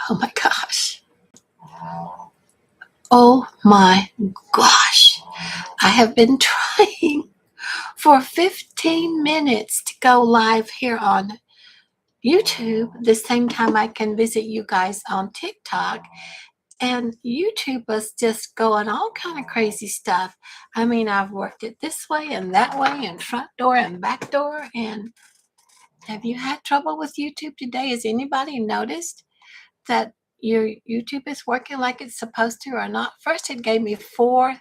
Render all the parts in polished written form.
Oh my gosh. Oh my gosh. I have been trying for 15 minutes to go live here on YouTube. The same time I can visit you guys on TikTok. And YouTube was just going all kind of crazy stuff. I mean, I've worked it this way and that way and front door and back door. And have you had trouble with YouTube today? Has anybody noticed that your YouTube is working like it's supposed to or not? First, it gave me four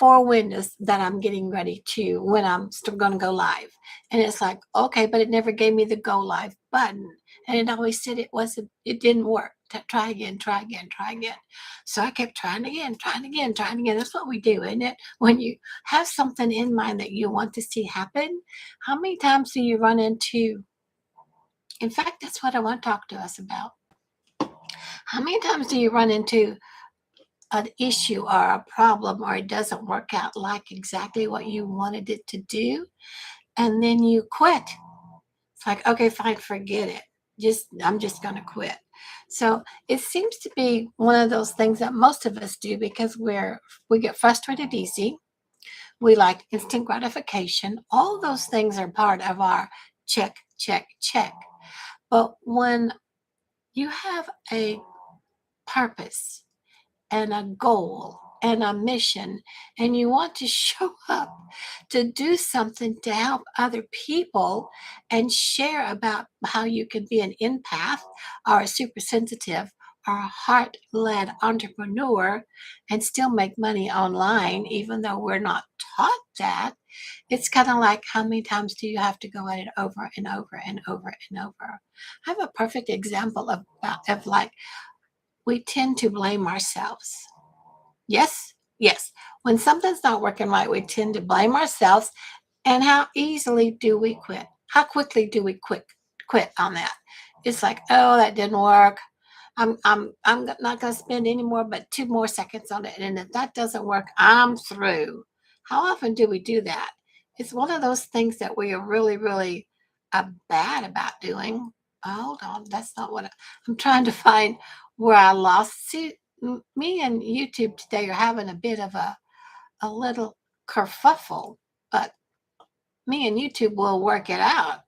windows that I'm getting ready to when I'm still going to go live. And it's like, okay, but it never gave me the go live button. And it always said it didn't work. Try again, try again, try again. So I kept trying again, trying again, trying again. That's what we do, isn't it? When you have something in mind that you want to see happen, how many times do you run into? In fact, that's what I want to talk to us about. How many times do you run into an issue or a problem or it doesn't work out like exactly what you wanted it to do, and then you quit? It's like, okay, fine, forget it. I'm just going to quit. So it seems to be one of those things that most of us do because we get frustrated easy. We like instant gratification. All those things are part of our check, check, check. But when you have a purpose and a goal and a mission, and you want to show up to do something to help other people and share about how you can be an empath or a super sensitive or a heart-led entrepreneur and still make money online, even though we're not taught that, it's kind of like, how many times do you have to go at it over and over and over and over? I have a perfect example of like, we tend to blame ourselves. Yes, yes. When something's not working right, we tend to blame ourselves. And how easily do we quit? How quickly do we quit on that? It's like, oh, that didn't work. I'm not going to spend any more but 2 more seconds on it. And if that doesn't work, I'm through. How often do we do that? It's one of those things that we are really, really bad about doing. Hold on, that's not what I'm trying to find where I lost. See, me and YouTube today are having a bit of a little kerfuffle, but me and YouTube will work it out.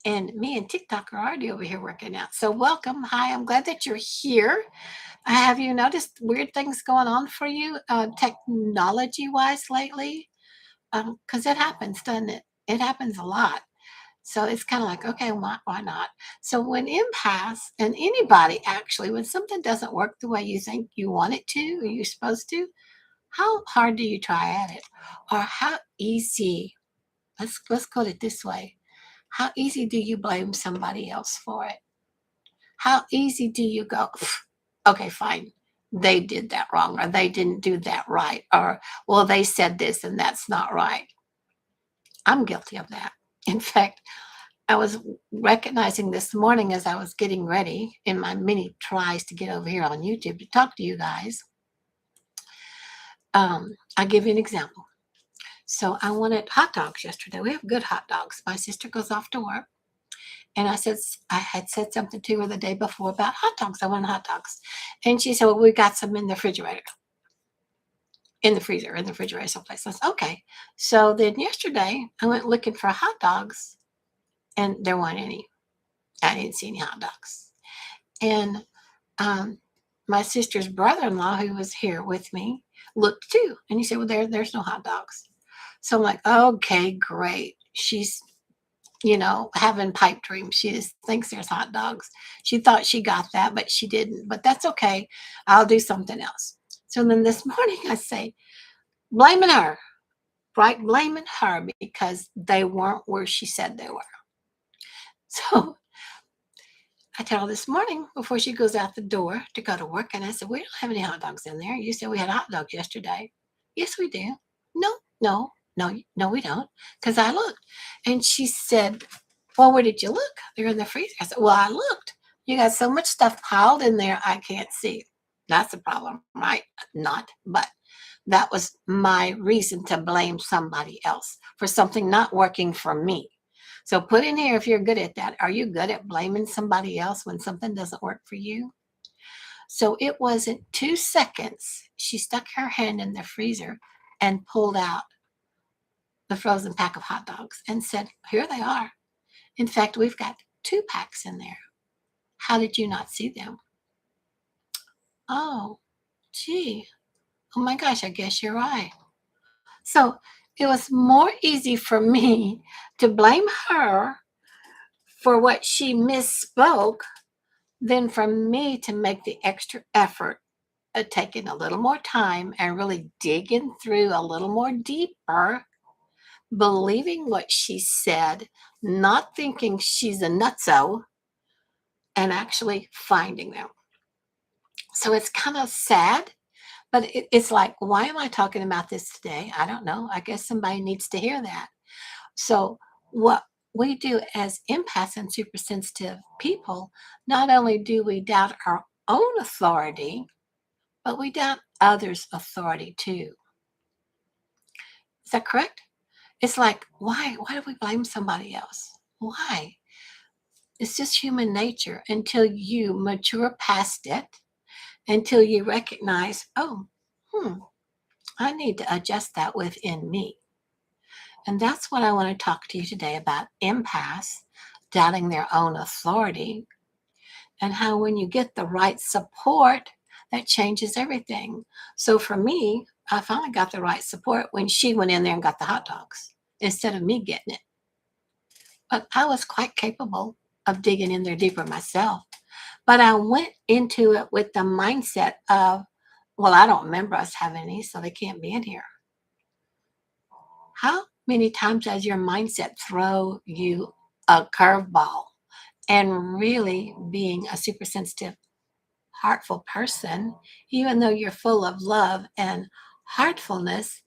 And me and TikTok are already over here working out. So welcome. Hi, I'm glad that you're here. Have you noticed weird things going on for you technology-wise lately? Because it happens, doesn't it? It happens a lot. So it's kind of like, okay, why not? So when empaths and anybody actually, when something doesn't work the way you think you want it to or you're supposed to, how hard do you try at it? Or how easy, let's put it this way. How easy do you blame somebody else for it? How easy do you go, okay, fine, they did that wrong, or they didn't do that right, or, well, they said this and that's not right. I'm guilty of that. In fact, I was recognizing this morning as I was getting ready in my many tries to get over here on YouTube to talk to you guys. I'll give you an example. So I wanted hot dogs yesterday. We have good hot dogs. My sister goes off to work. And I had said something to her the day before about hot dogs. I wanted hot dogs. And she said, well, we got some in the refrigerator, in the freezer, in the refrigerator someplace. I said, okay. So then yesterday I went looking for hot dogs and there weren't any. I didn't see any hot dogs. And my sister's brother-in-law, who was here with me, looked too. And he said, well, there's no hot dogs. So I'm like, okay, great. She's having pipe dreams. She just thinks there's hot dogs. She thought she got that, but she didn't. But that's okay. I'll do something else. So then this morning I say, blaming her, right? Blaming her because they weren't where she said they were. So I tell her this morning before she goes out the door to go to work, and I said, we don't have any hot dogs in there. You said we had hot dogs yesterday. Yes, we do. No, we don't. Because I looked. And she said, well, where did you look? They're in the freezer. I said, well, I looked. You got so much stuff piled in there, I can't see. That's the problem, right? Not, but that was my reason to blame somebody else for something not working for me. So put in here if you're good at that. Are you good at blaming somebody else when something doesn't work for you? So it wasn't 2 seconds. She stuck her hand in the freezer and pulled out the frozen pack of hot dogs and said, "Here they are. In fact, we've got 2 packs in there. How did you not see them?" Oh, gee. Oh my gosh, I guess you're right. So it was more easy for me to blame her for what she misspoke than for me to make the extra effort of taking a little more time and really digging through a little more deeper, believing what she said, not thinking she's a nutso, and actually finding them. So it's kind of sad, but it's like, why am I talking about this today? I don't know. I guess somebody needs to hear that. So, what we do as empaths and super sensitive people, not only do we doubt our own authority, but we doubt others' authority too. Is that correct? It's like, why do we blame somebody else? Why? It's just human nature until you mature past it, until you recognize, oh, I need to adjust that within me. And that's what I want to talk to you today about empaths doubting their own authority, and how when you get the right support, that changes everything. So for me, I finally got the right support when she went in there and got the hot dogs instead of me getting it. But I was quite capable of digging in there deeper myself. But I went into it with the mindset of, well, I don't remember us having any, so they can't be in here. How many times does your mindset throw you a curveball? And really being a super sensitive, heartful person, even though you're full of love and heartfulness,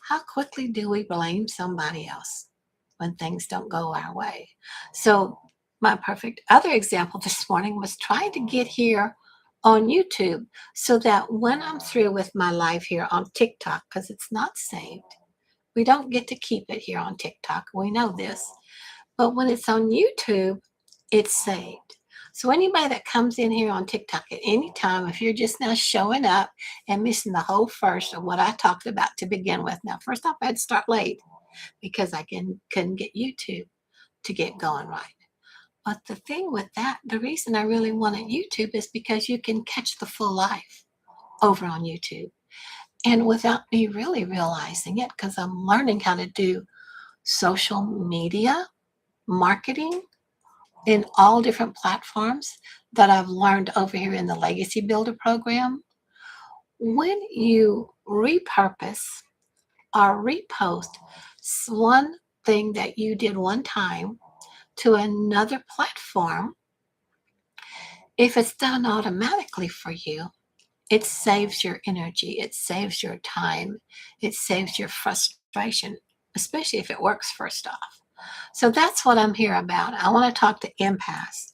how quickly do we blame somebody else when things don't go our way? So, my perfect other example this morning was trying to get here on YouTube so that when I'm through with my live here on TikTok, because it's not saved, we don't get to keep it here on TikTok. We know this. But when it's on YouTube, it's saved. So anybody that comes in here on TikTok at any time, if you're just now showing up and missing the whole first of what I talked about to begin with. Now, first off, I had to start late because couldn't get YouTube to get going right. But the thing with that, the reason I really wanted YouTube is because you can catch the full life over on YouTube. And without me really realizing it, because I'm learning how to do social media marketing in all different platforms that I've learned over here in the Legacy Builder program. When you repurpose or repost one thing that you did one time to another platform, if it's done automatically for you, it saves your energy, it saves your time, it saves your frustration, especially if it works first off. So that's what I'm here about. I want to talk to empaths,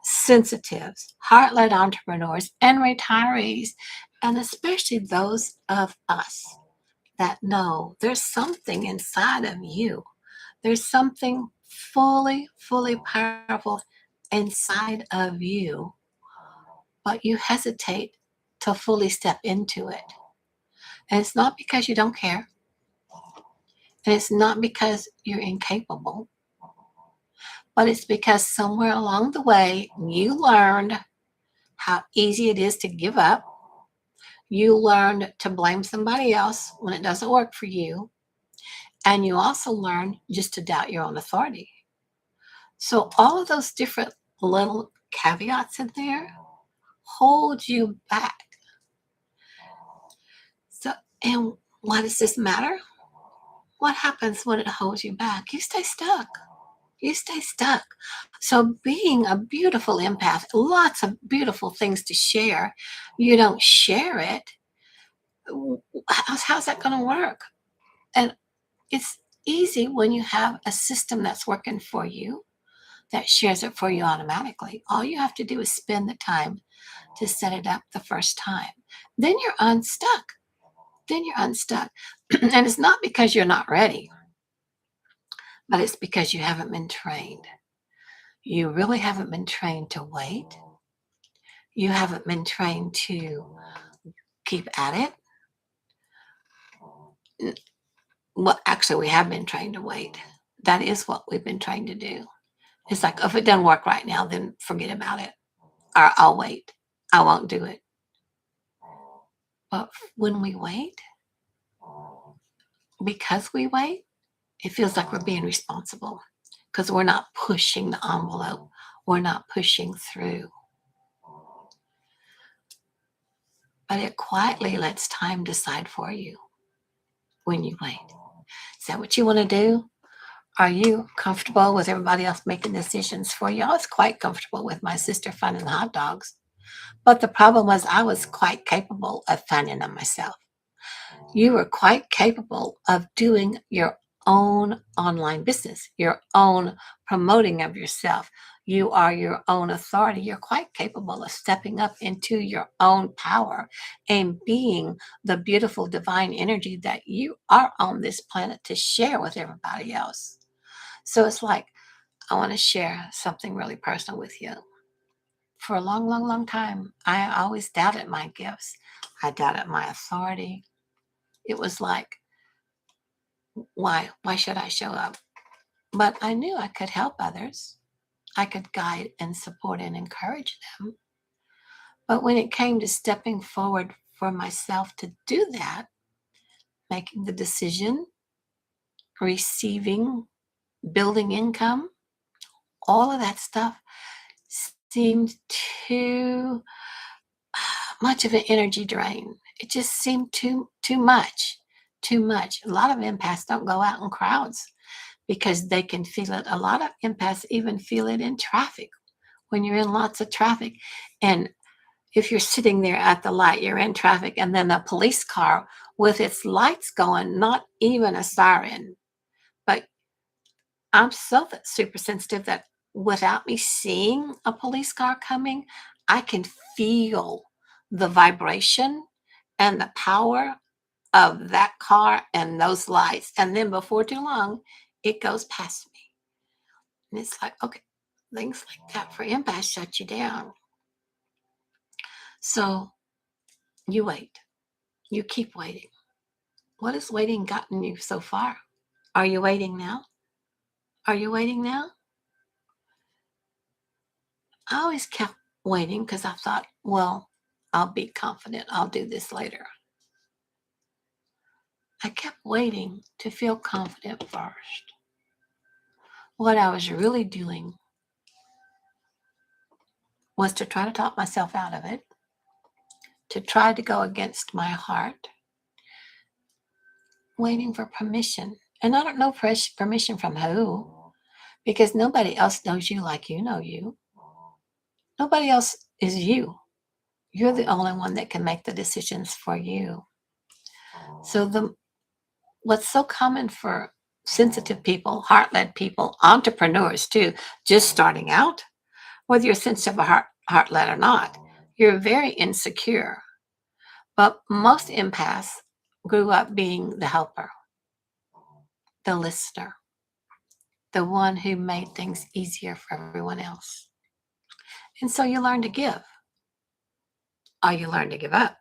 sensitives, heart led entrepreneurs, and retirees, and especially those of us that know there's something inside of you. There's something fully powerful inside of you, but you hesitate to fully step into it. And it's not because you don't care, and it's not because you're incapable, but it's because somewhere along the way you learned how easy it is to give up. You learned to blame somebody else when it doesn't work for you. And you also learn just to doubt your own authority. So all of those different little caveats in there hold you back. So, and why does this matter? What happens when it holds you back? You stay stuck. You stay stuck. So being a beautiful empath, lots of beautiful things to share. You don't share it. How's that going to work? And it's easy when you have a system that's working for you that shares it for you automatically. All you have to do is spend the time to set it up the first time. Then you're unstuck. And it's not because you're not ready, but it's because you haven't been trained. You really haven't been trained to wait. You haven't been trained to keep at it. N- Well, actually, we have been trained to wait. That is what we've been trained to do. It's like, if it doesn't work right now, then forget about it. Or I'll wait. I won't do it. But when we wait, because we wait, it feels like we're being responsible because we're not pushing the envelope. We're not pushing through. But it quietly lets time decide for you when you wait. Is that what you want to do? Are you comfortable with everybody else making decisions for you? I was quite comfortable with my sister finding the hot dogs. But the problem was I was quite capable of finding them myself. You are quite capable of doing your own online business, your own promoting of yourself. You are your own authority. You're quite capable of stepping up into your own power and being the beautiful divine energy that you are on this planet to share with everybody else. So it's like, I want to share something really personal with you. For a long, long, long time, I always doubted my gifts. I doubted my authority. It was like, why should I show up? But I knew I could help others. I could guide and support and encourage them. But when it came to stepping forward for myself to do that, making the decision, receiving, building income, all of that stuff seemed too much of an energy drain. It just seemed too much, too much. A lot of empaths don't go out in crowds because they can feel it. A lot of empaths even feel it in traffic when you're in lots of traffic. And if you're sitting there at the light, you're in traffic, and then a police car with its lights going, not even a siren. But I'm so super sensitive that without me seeing a police car coming, I can feel the vibration and the power of that car and those lights. And then before too long, it goes past me. And it's like, okay, things like that for empaths shut you down. So you wait. You keep waiting. What has waiting gotten you so far? Are you waiting now? Are you waiting now? I always kept waiting because I thought, well, I'll be confident. I'll do this later. I kept waiting to feel confident first. What I was really doing was to try to talk myself out of it, to try to go against my heart, waiting for permission. And I don't know permission from who, because nobody else knows you like you know you. Nobody else is you. You're the only one that can make the decisions for you. So what's so common for sensitive people, heart-led people, entrepreneurs too, just starting out, whether you're sensitive or heart-led or not, you're very insecure. But most empaths grew up being the helper, the listener, the one who made things easier for everyone else. And so you learn to give, or you learn to give up,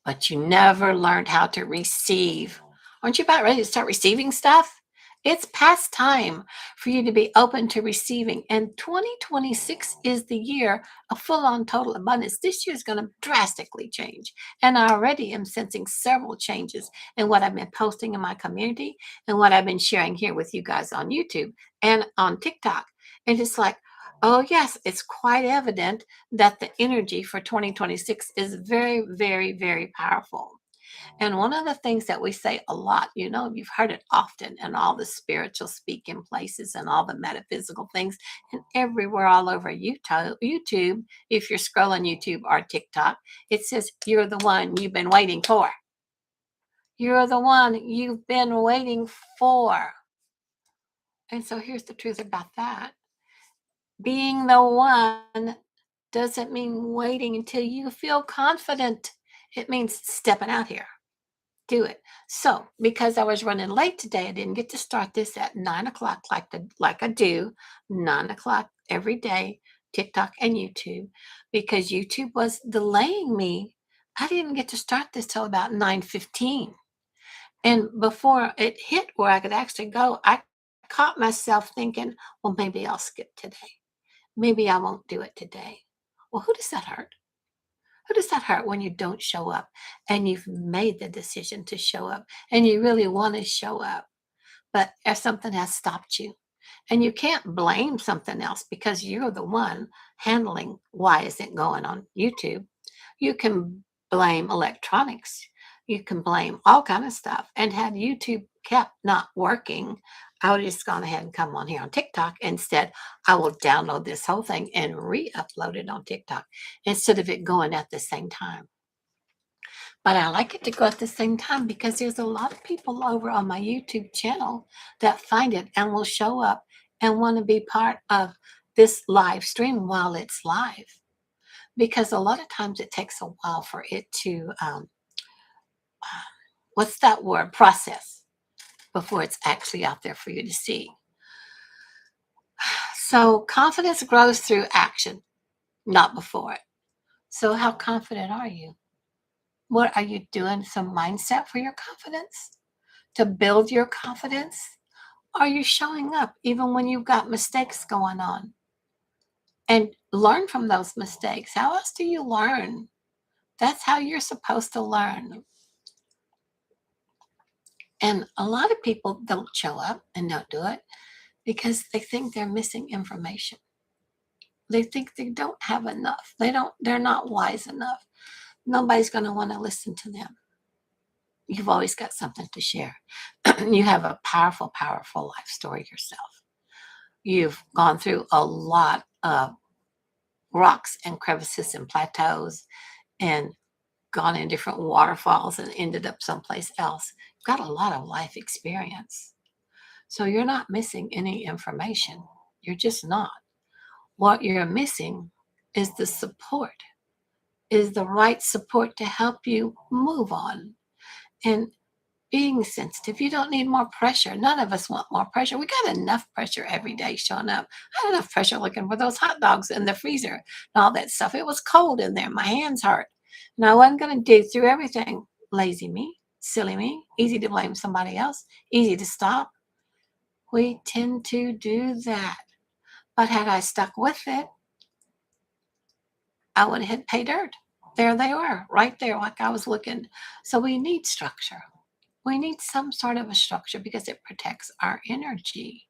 but you never learned how to receive. Aren't you about ready to start receiving stuff? It's past time for you to be open to receiving. And 2026 is the year of full on total abundance. This year is going to drastically change. And I already am sensing several changes in what I've been posting in my community and what I've been sharing here with you guys on YouTube and on TikTok. And it's like, oh, yes, it's quite evident that the energy for 2026 is very, very, very powerful. And one of the things that we say a lot, you've heard it often in all the spiritual speaking places and all the metaphysical things and everywhere all over YouTube, if you're scrolling YouTube or TikTok, it says, you're the one you've been waiting for. You're the one you've been waiting for. And so here's the truth about that. Being the one doesn't mean waiting until you feel confident. It means stepping out here. do it. So because I was running late today, I didn't get to start this at 9 o'clock like I do, 9 o'clock every day, TikTok and YouTube, because YouTube was delaying me. I didn't get to start this till about 9:15. And before it hit where I could actually go, I caught myself thinking, well, maybe I'll skip today. Maybe I won't do it today. Well, who does that hurt? Who does that hurt when you don't show up and you've made the decision to show up and you really want to show up, but if something has stopped you and you can't blame something else because you're the one handling why isn't going on YouTube. You can blame electronics. You can blame all kind of stuff. And had YouTube kept not working, I would have just gone ahead and come on here on TikTok. Instead, I will download this whole thing and re-upload it on TikTok instead of it going at the same time. But I like it to go at the same time because there's a lot of people over on my YouTube channel that find it and will show up and want to be part of this live stream while it's live. Because a lot of times it takes a while for it to, what's that word, process before it's actually out there for you to see. So confidence grows through action, not before it. So how confident are you? What are you doing? Some mindset for your confidence to build your confidence? Are you showing up even when you've got mistakes going on? And learn from those mistakes. How else do you learn? That's how you're supposed to learn. And a lot of people don't show up and don't do it because they think they're missing information. They think they don't have enough. They're not wise enough. Nobody's going to want to listen to them. You've always got something to share. You have a powerful, powerful life story yourself. You've gone through a lot of rocks and crevices and plateaus and gone in different waterfalls and ended up someplace else. You've got a lot of life experience. So you're not missing any information. You're just not. What you're missing is the support, is the right support to help you move on. And being sensitive, you don't need more pressure. None of us want more pressure. We got enough pressure every day showing up. I had enough pressure looking for those hot dogs in the freezer and all that stuff. It was cold in there. My hands hurt. And I wasn't going to dig through everything. Lazy me, silly me, easy to blame somebody else, easy to stop. We tend to do that. But had I stuck with it, I would have hit pay dirt. There they were, right there, like I was looking. So we need structure. We need some sort of a structure because it protects our energy.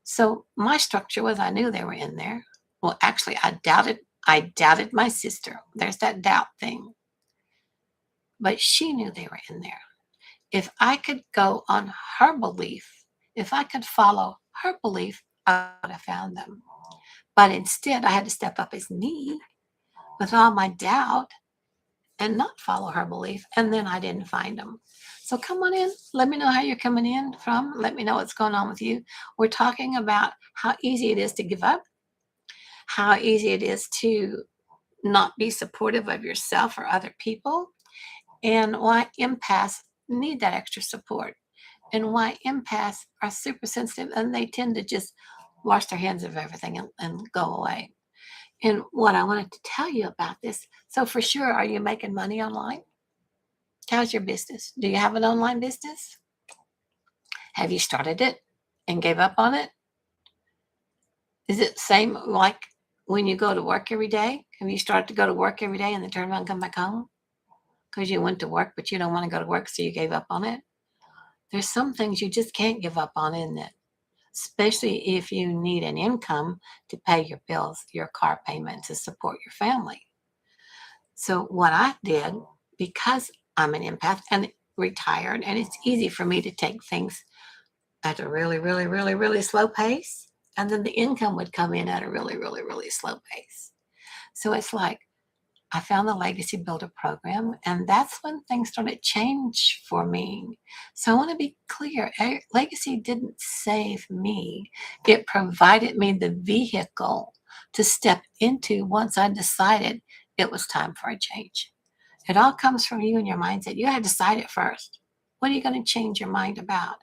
So my structure was I knew they were in there. Well, actually, I doubted my sister. There's that doubt thing. But she knew they were in there. If I could go on her belief, if I could follow her belief, I would have found them. But instead, I had to step up as me with all my doubt and not follow her belief. And then I didn't find them. So come on in. Let me know how you're coming in from. Let me know what's going on with you. We're talking about how easy it is to give up, how easy it is to not be supportive of yourself or other people, and why empaths need that extra support, and why empaths are super sensitive and they tend to just wash their hands of everything and go away. And what I wanted to tell you about this, so for sure, are you making money online? How's your business? Do you have an online business? Have you started it and gave up on it? Is it the same like when you go to work every day? Have you started to go to work every day and then turn around and come back home? Because you went to work, but you don't want to go to work, so you gave up on it? There's some things you just can't give up on, isn't it? Especially if you need an income to pay your bills, your car payment, to support your family. So what I did, because I'm an empath and retired, and it's easy for me to take things at a really, really, really, really slow pace, and then the income would come in at a really, really, really slow pace. So it's like I found the Legacy Builder program, and that's when things started to change for me. So I want to be clear, Legacy didn't save me. It provided me the vehicle to step into once I decided it was time for a change. It all comes from you and your mindset. You got to decide it first. What are you going to change your mind about?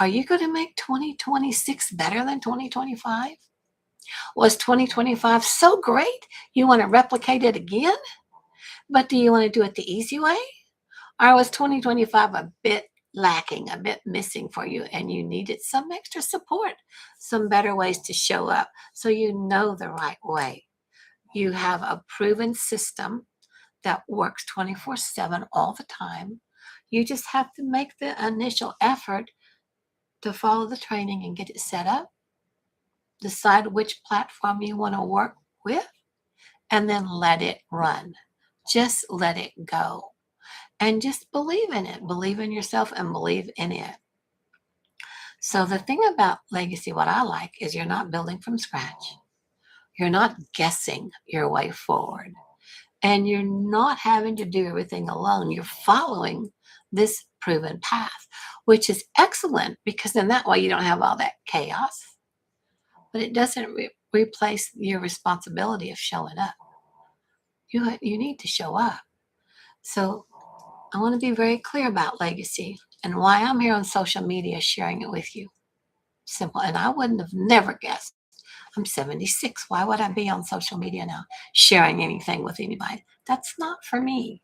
Are you going to make 2026 better than 2025? Was 2025 so great you want to replicate it again? But do you want to do it the easy way? Or was 2025 a bit lacking, a bit missing for you, and you needed some extra support, some better ways to show up so you know the right way? You have a proven system that works 24/7 all the time. You just have to make the initial effort to follow the training and get it set up, decide which platform you want to work with, and then let it run. Just let it go. And just believe in it. Believe in yourself and believe in it. So, the thing about legacy, what I like, is you're not building from scratch. You're not guessing your way forward. And you're not having to do everything alone. You're following this proven path, which is excellent because in that way you don't have all that chaos, but it doesn't replace your responsibility of showing up. You need to show up. So I want to be very clear about legacy and why I'm here on social media sharing it with you. Simple. And I wouldn't have never guessed. I'm 76. Why would I be on social media now sharing anything with anybody? That's not for me.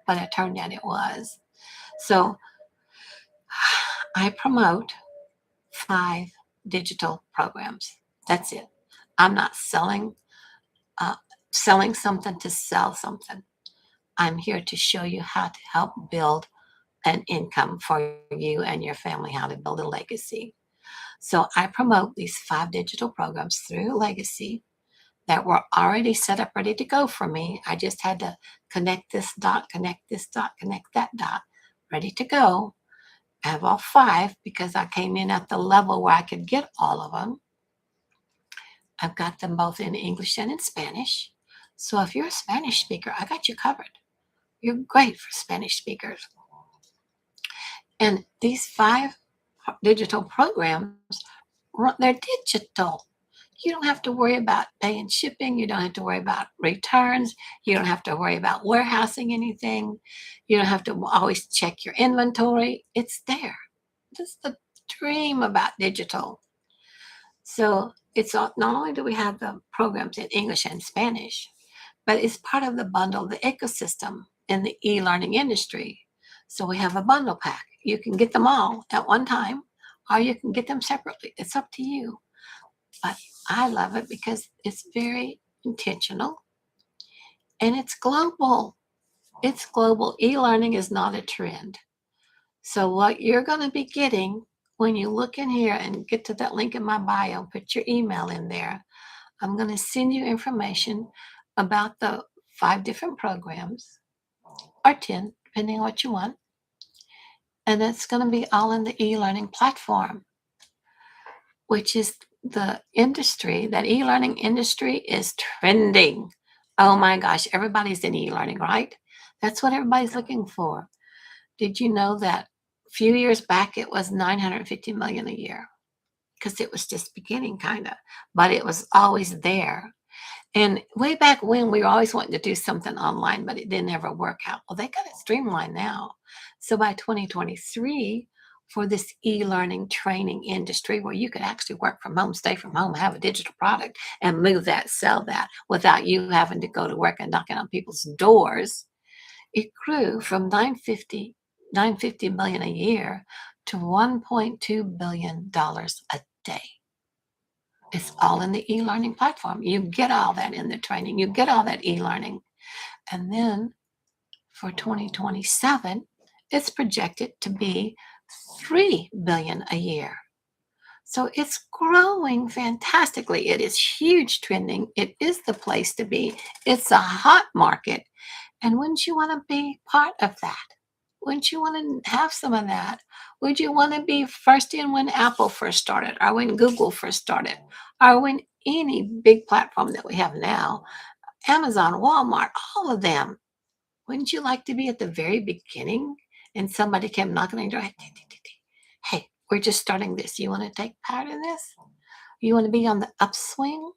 But it turned out it was. So I promote 5 digital programs. That's it. I'm not uh, selling something to sell something. I'm here to show you how to help build an income for you and your family, how to build a legacy. So I promote these 5 digital programs through Legacy that were already set up, ready to go for me. I just had to connect this dot, connect this dot, connect that dot, ready to go. I have all 5 because I came in at the level where I could get all of them. I've got them both in English and in Spanish. So if you're a Spanish speaker, I got you covered. You're great for Spanish speakers. And these 5 digital programs, they're digital. You don't have to worry about paying shipping. You don't have to worry about returns. You don't have to worry about warehousing anything. You don't have to always check your inventory. It's there. This is the dream about digital. So it's not only do we have the programs in English and Spanish, but it's part of the bundle, the ecosystem in the e-learning industry. So we have a bundle pack. You can get them all at one time, or you can get them separately. It's up to you. But I love it because it's very intentional and it's global. It's global. E-learning is not a trend. So what you're going to be getting when you look in here and get to that link in my bio, put your email in there. I'm going to send you information about the 5 different programs, or 10, depending on what you want. And it's going to be all in the e-learning platform, which is the industry. That e-learning industry is trending. Oh my gosh, everybody's in e-learning, right? That's what everybody's looking for. Did you know that a few years back it was 950 million a year? Because it was just beginning, kind of, but it was always there. And way back when, we were always wanting to do something online, but it didn't ever work out. Well, they got it streamlined now. So by 2023, for this e-learning training industry where you could actually work from home, stay from home, have a digital product and move that, sell that without you having to go to work and knocking on people's doors, it grew from 950 million a year to $1.2 billion a day. It's all in the e-learning platform. You get all that in the training. You get all that e-learning. And then for 2027, it's projected to be 3 billion a year. So it's growing fantastically. It is huge trending. It is the place to be. It's a hot market. And wouldn't you want to be part of that? Wouldn't you want to have some of that? Would you want to be first in when Apple first started, or when Google first started, or when any big platform that we have now, Amazon, Walmart, all of them? Wouldn't you like to be at the very beginning and somebody came knocking on your door? Hey, we're just starting this. You want to take part in this? You want to be on the upswing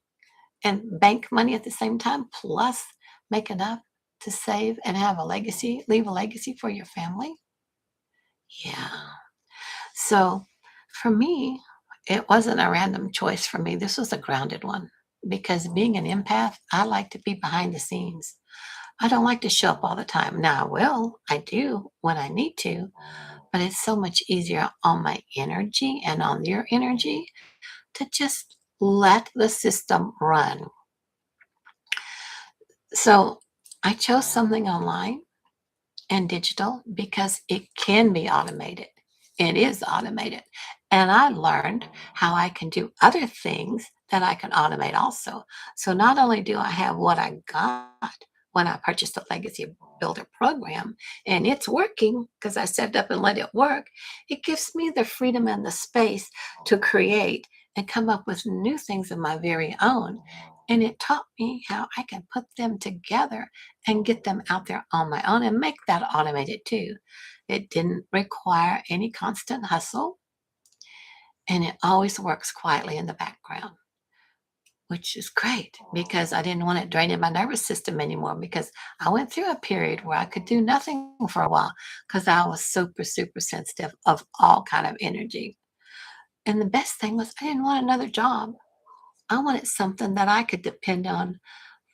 and bank money at the same time, plus make enough to save and have a legacy, leave a legacy for your family? Yeah. So for me, it wasn't a random choice for me. This was a grounded one because being an empath, I like to be behind the scenes. I don't like to show up all the time. Now, I will, I do when I need to, but it's so much easier on my energy and on your energy to just let the system run. So I chose something online and digital because it can be automated. It is automated. And I learned how I can do other things that I can automate also. So not only do I have what I got when I purchased the Legacy Builder program, and it's working because I set it up and let it work, it gives me the freedom and the space to create and come up with new things of my very own. And it taught me how I can put them together and get them out there on my own and make that automated too. It didn't require any constant hustle and it always works quietly in the background, which is great because I didn't want it draining my nervous system anymore because I went through a period where I could do nothing for a while because I was super, super sensitive of all kind of energy. And the best thing was I didn't want another job. I wanted something that I could depend on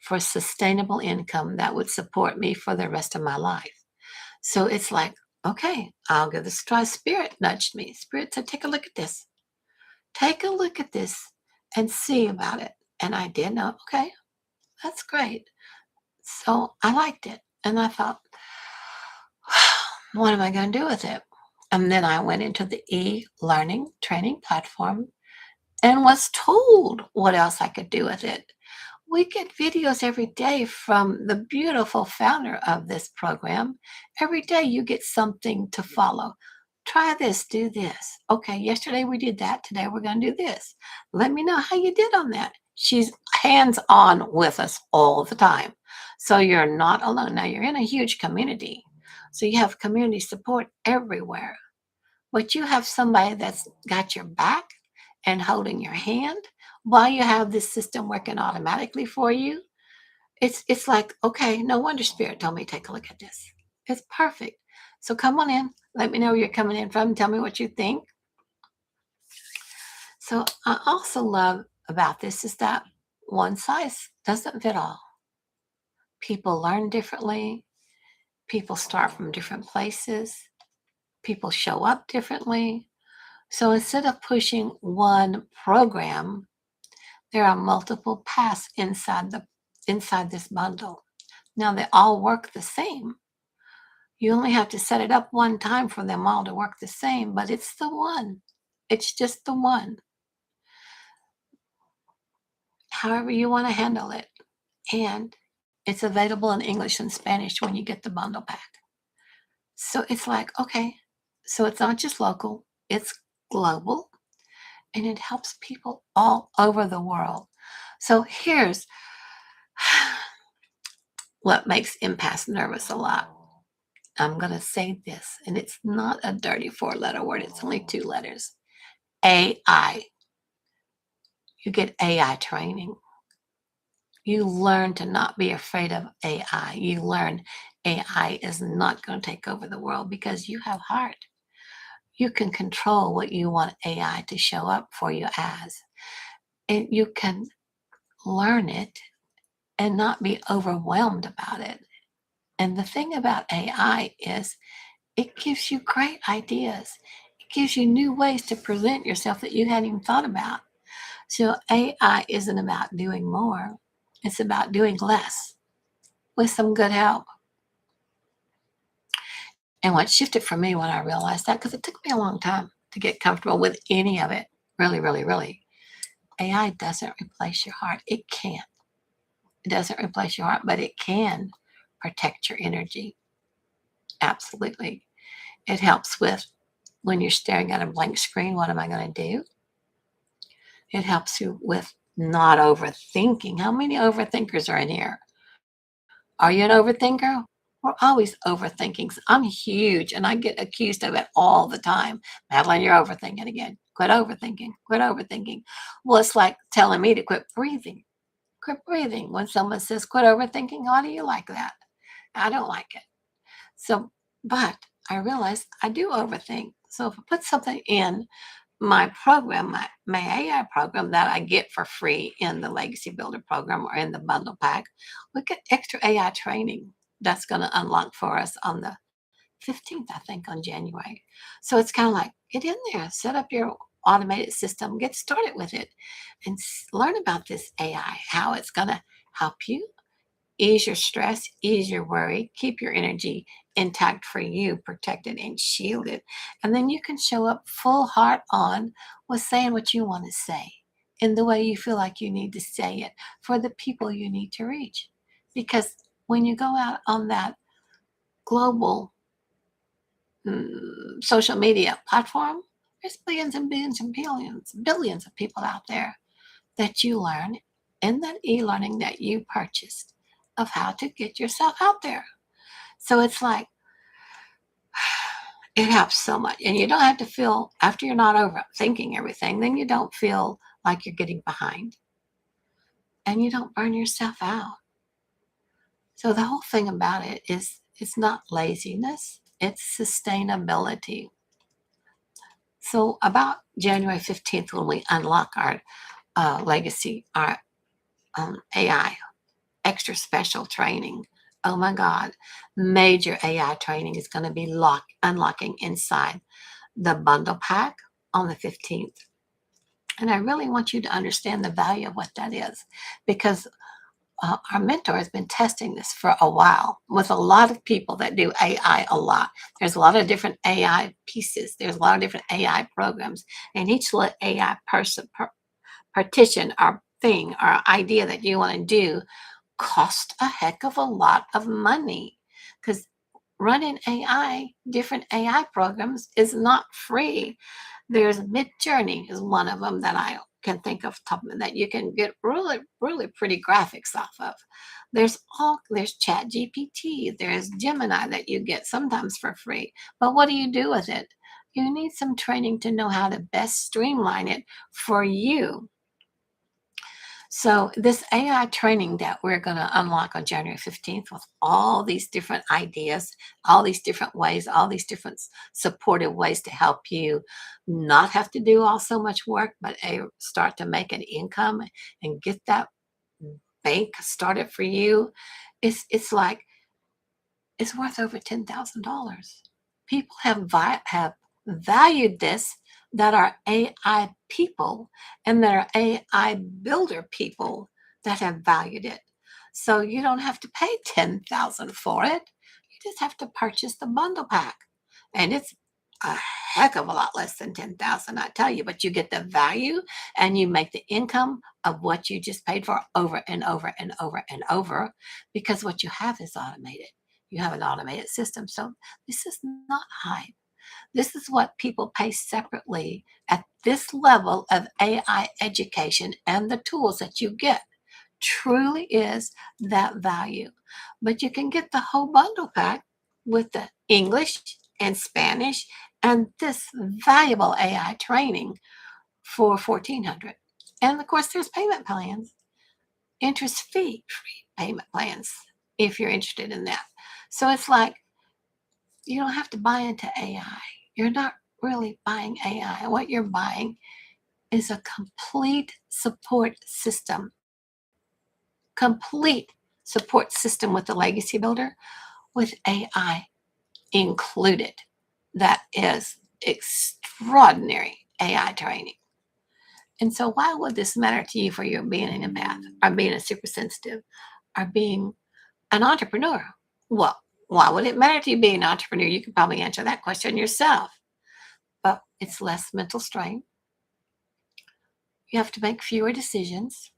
for sustainable income that would support me for the rest of my life. So it's like, okay, I'll give this a try. Spirit nudged me. Spirit said, take a look at this. Take a look at this and see about it. And I did know, okay, that's great. So I liked it. And I thought, what am I going to do with it? And then I went into the e-learning training platform and was told what else I could do with it. We get videos every day from the beautiful founder of this program. Every day you get something to follow. Try this, do this. Okay, yesterday we did that. Today we're going to do this. Let me know how you did on that. She's hands on with us all the time. So you're not alone. Now you're in a huge community. So you have community support everywhere. But you have somebody that's got your back and holding your hand while you have this system working automatically for you. It's like, okay, no wonder Spirit told me take a look at this. It's perfect. So come on in. Let me know where you're coming in from. Tell me what you think. So I also love about this is that one size doesn't fit all. People learn differently. People start from different places. People show up differently. So instead of pushing one program, there are multiple paths inside this bundle. Now they all work the same. You only have to set it up one time for them all to work the same, but it's the one. It's just the one. However you want to handle it. And it's available in English and Spanish when you get the bundle pack. So it's like, okay, so it's not just local, it's global and it helps people all over the world. So here's what makes empaths nervous a lot. I'm going to say this, and it's not a dirty 4-letter word, it's only 2 letters. AI. You get AI training. You learn to not be afraid of AI. You learn AI is not going to take over the world because you have heart. You can control what you want AI to show up for you as. And you can learn it and not be overwhelmed about it. And the thing about AI is it gives you great ideas. It gives you new ways to present yourself that you hadn't even thought about. So AI isn't about doing more. It's about doing less with some good help. And what shifted for me when I realized that, because it took me a long time to get comfortable with any of it, really, really, really, AI doesn't replace your heart. It can't. It doesn't replace your heart, but it can protect your energy. Absolutely. It helps with when you're staring at a blank screen, what am I going to do? It helps you with not overthinking. How many overthinkers are in here? Are you an overthinker? We're always overthinking. I'm huge and I get accused of it all the time. Madeline, you're overthinking again. Quit overthinking. Quit overthinking. Well, it's like telling me to quit breathing. Quit breathing. When someone says quit overthinking, how do you like that? I don't like it. So, but I realized I do overthink. So if I put something in my program, my AI program that I get for free in the Legacy Builder program or in the bundle pack, we get extra AI training that's going to unlock for us on the 15th, I think, on January. So it's kind of like get in there, set up your automated system, get started with it, and learn about this AI, how it's going to help you ease your stress, ease your worry, keep your energy intact for you, protected and shielded. And then you can show up full heart on with saying what you want to say in the way you feel like you need to say it for the people you need to reach. Because when you go out on that global social media platform, there's billions and billions and billions of people out there that you learn in that e-learning that you purchased of how to get yourself out there. So it's like it helps so much. And you don't have to feel after you're not overthinking everything, then you don't feel like you're getting behind and you don't burn yourself out. So the whole thing about it is it's not laziness, it's sustainability. So about January 15th, when we unlock our legacy, our AI extra special training. Oh my God, major AI training is going to be unlocking inside the bundle pack on the 15th. And I really want you to understand the value of what that is because our mentor has been testing this for a while with a lot of people that do AI a lot. There's a lot of different AI pieces. There's a lot of different AI programs, and each AI partition or thing or idea that you want to do cost a heck of a lot of money because running AI, different AI programs is not free. There's Midjourney is one of them that I can think of that you can get really, really pretty graphics off of. There's Chat GPT, there's Gemini that you get sometimes for free. But what do you do with it? You need some training to know how to best streamline it for you. So this AI training that we're going to unlock on January 15th with all these different ideas, all these different ways, all these different supportive ways to help you not have to do all so much work, but start to make an income and get that bank started for you. It's like it's worth over $10,000. People have valued this that are AI people and that are AI builder people that have valued it. So you don't have to pay 10,000 for it. You just have to purchase the bundle pack. And it's a heck of a lot less than 10,000, I tell you, but you get the value and you make the income of what you just paid for over and over and over and over because what you have is automated. You have an automated system. So this is not hype. This is what people pay separately at this level of AI education and the tools that you get truly is that value. But you can get the whole bundle pack with the English and Spanish and this valuable AI training for $1,400. And of course, there's payment plans, interest fee free payment plans if you're interested in that. So it's like you don't have to buy into AI. You're not really buying AI. What you're buying is a complete support system with the Legacy Builder with AI included. That is extraordinary AI training. And so, why would this matter to you for you being an empath or being a super sensitive or being an entrepreneur? Well, why would it matter to you being an entrepreneur? You could probably answer that question yourself. But it's less mental strain. You have to make fewer decisions,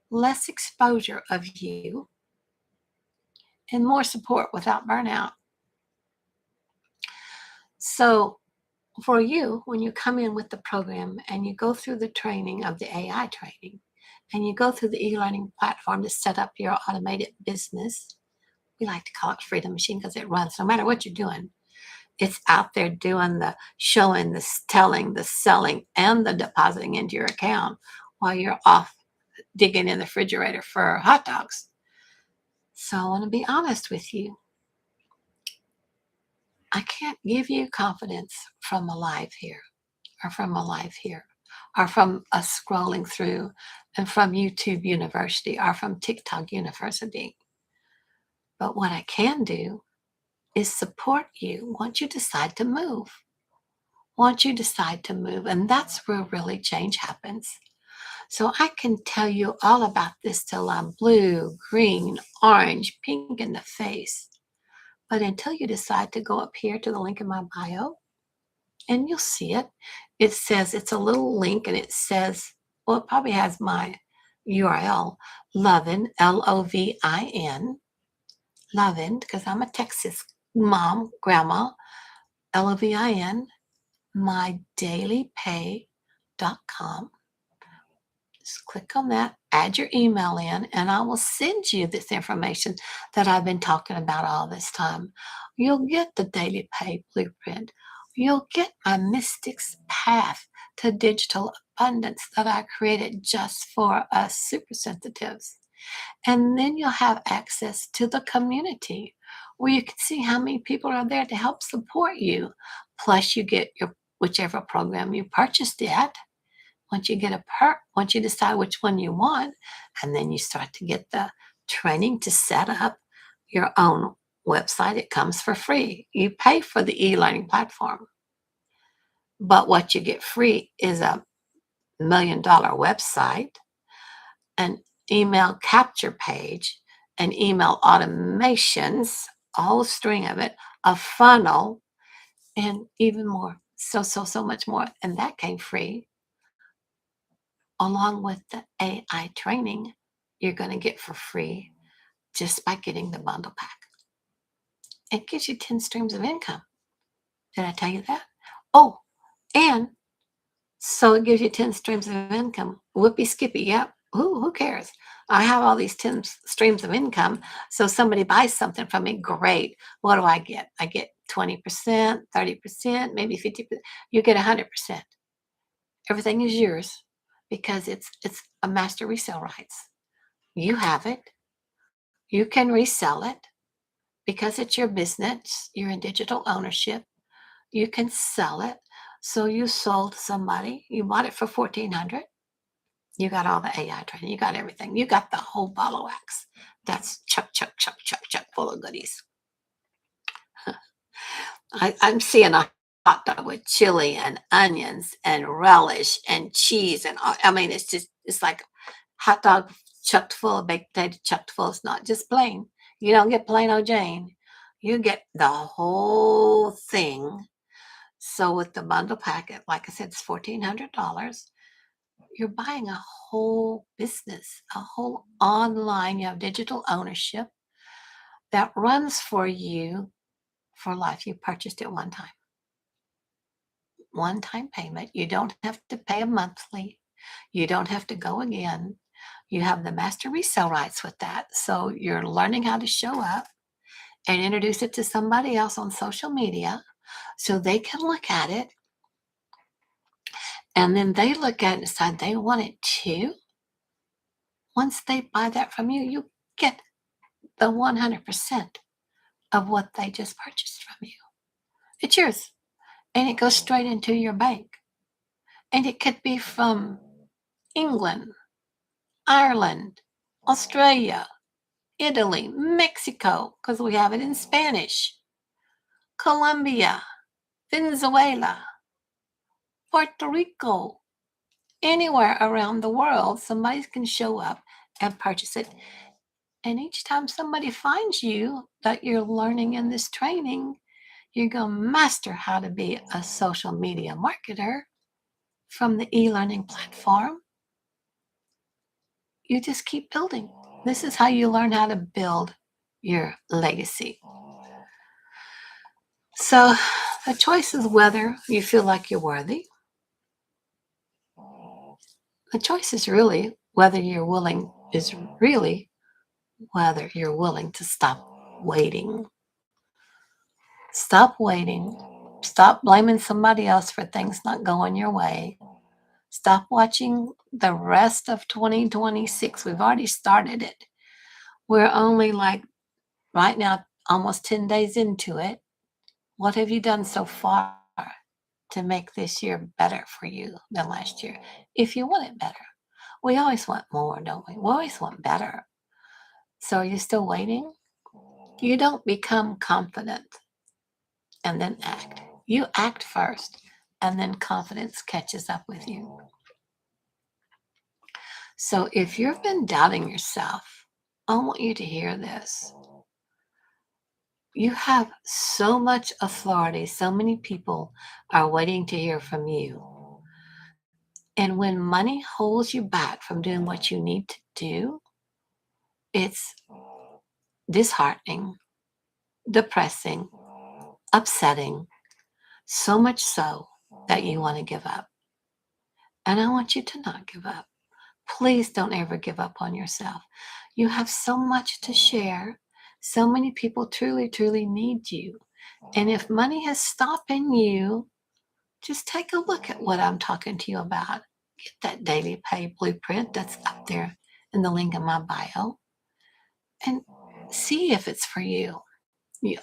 less exposure of you, and more support without burnout. So, for you, when you come in with the program and you go through the training of the AI training and you go through the e-learning platform to set up your automated business, we like to call it Freedom Machine because it runs no matter what you're doing. It's out there doing the showing, the telling, the selling, and the depositing into your account while you're off digging in the refrigerator for hot dogs. So I want to be honest with you. I can't give you confidence from a live here or from a live here or from us scrolling through and from YouTube University or from TikTok University. But what I can do is support you once you decide to move. Once you decide to move, and that's where really change happens. So I can tell you all about this till I'm blue, green, orange, pink in the face. But until you decide to go up here to the link in my bio, and you'll see it, it says it's a little link and it says, well, it probably has my URL, Lovin, Lovin, Lovin, because I'm a Texas mom, grandma, Lovin, mydailypay.com. Just click on that, add your email in, and I will send you this information that I've been talking about all this time. You'll get the daily pay blueprint. You'll get my Mystic's Path to Digital Abundance that I created just for us super sensitives. And then you'll have access to the community where you can see how many people are there to help support you. Plus, you get your whichever program you purchased at. Once you get once you decide which one you want, and then you start to get the training to set up your own website, it comes for free. You pay for the e-learning platform, but what you get free is a $1 million website, an email capture page, an email automations, a whole string of it, a funnel, and even more. So much more. And that came free along with the AI training you're going to get for free just by getting the bundle pack. It gives you 10 streams of income. Did I tell you that? Oh, and so it gives you 10 streams of income. Whoopee skippy. Yep. Who cares? I have all these 10 streams of income. So somebody buys something from me. Great. What do I get? I get 20%, 30%, maybe 50%. You get 100%. Everything is yours because it's a master resale rights. You have it. You can resell it because it's your business. You're in digital ownership. You can sell it. So you sold somebody. You bought it for 1,400. You got all the AI training. You got everything. You got the whole ball of wax. That's chuck full of goodies. I'm seeing a hot dog with chili and onions and relish and cheese and I mean it's like hot dog chucked full of baked potato chucked full. It's not just plain. You don't get plain old Jane. You get the whole thing. So with the bundle packet, like I said, it's $1,400. You're buying a whole business, a whole online. You have digital ownership that runs for you for life. You purchased it one time payment. You don't have to pay a monthly. You don't have to go again. You have the master resale rights with that. So you're learning how to show up and introduce it to somebody else on social media so they can look at it. And then they look at it and decide they want it too. Once they buy that from you, you get the 100% of what they just purchased from you. It's yours. And it goes straight into your bank. And it could be from England, Ireland, Australia, Italy, Mexico, because we have it in Spanish, Colombia, Venezuela, Puerto Rico, anywhere around the world, somebody can show up and purchase it. And each time somebody finds you that you're learning in this training, you're going to master how to be a social media marketer from the e-learning platform. You just keep building. This is how you learn how to build your legacy. So the choice is whether you feel like you're worthy. The choice is really whether you're willing to stop waiting. Stop waiting. Stop blaming somebody else for things not going your way. Stop watching the rest of 2026. We've already started it. We're only like right now, almost 10 days into it. What have you done so far to make this year better for you than last year? If you want it better, we always want more, don't we? We always want better. So are you still waiting? You don't become confident and then act. You act first, and then confidence catches up with you. So if you've been doubting yourself, I want you to hear this. You have so much authority. So many people are waiting to hear from you. And when money holds you back from doing what you need to do, it's disheartening, depressing, upsetting, so much so that you want to give up. And I want you to not give up. Please don't ever give up on yourself. You have so much to share. So many people truly, truly need you. And if money is stopping you, just take a look at what I'm talking to you about. Get that daily pay blueprint that's up there in the link in my bio and see if it's for you.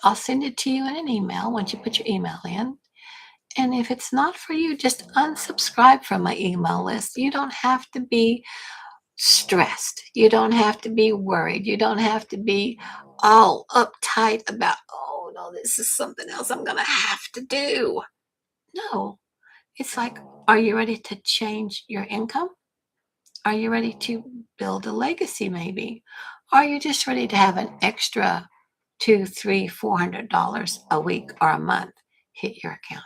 I'll send it to you in an email once you put your email in. And if it's not for you, just unsubscribe from my email list. You don't have to be stressed. You don't have to be worried. You don't have to be all uptight about, oh no, this is something else I'm going to have to do. No, it's like, are you ready to change your income? Are you ready to build a legacy maybe? Are you just ready to have an extra two, three, $400 a week or a month hit your account?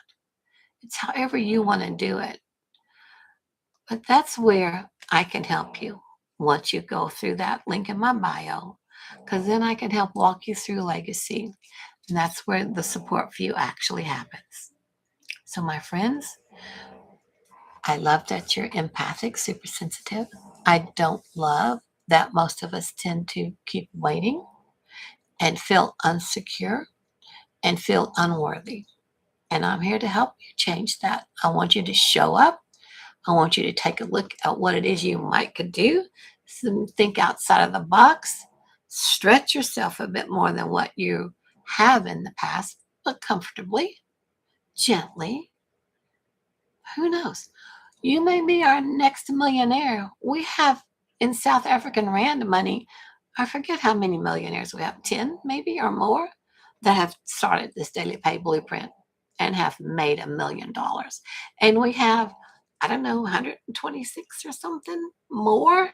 It's however you want to do it. But that's where I can help you once you go through that link in my bio, because then I can help walk you through legacy. And that's where the support for you actually happens. So, my friends, I love that you're empathic, super sensitive. I don't love that most of us tend to keep waiting and feel unsecure and feel unworthy. And I'm here to help you change that. I want you to show up. I want you to take a look at what it is you might could do. Think outside of the box. Stretch yourself a bit more than what you have in the past, but comfortably, gently. Who knows? You may be our next millionaire. We have in South African Rand money, I forget how many millionaires we have, 10 maybe or more, that have started this daily pay blueprint and have made $1 million. And we have, I don't know, 126 or something more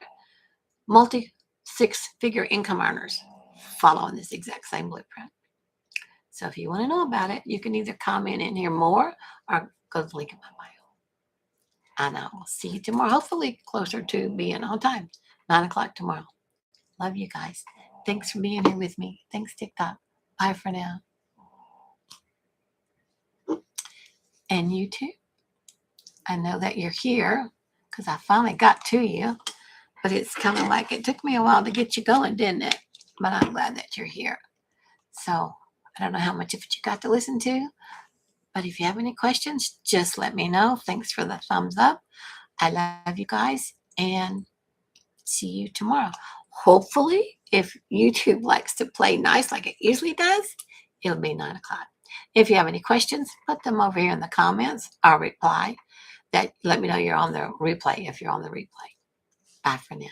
multi six-figure income earners following this exact same blueprint. So if you want to know about it, you can either comment in here more or go to the link in my bio. And I will see you tomorrow, hopefully closer to being on time, 9 o'clock tomorrow. Love you guys. Thanks for being here with me. Thanks, TikTok. Bye for now. And you too. I know that you're here because I finally got to you, but it's kind of like it took me a while to get you going, didn't it? But I'm glad that you're here. So I don't know how much of it you got to listen to, but if you have any questions, just let me know. Thanks for the thumbs up. I love you guys and see you tomorrow. Hopefully, if YouTube likes to play nice like it usually does, it'll be 9 o'clock. If you have any questions, put them over here in the comments. I'll reply. Let me know you're on the replay if you're on the replay. Bye for now.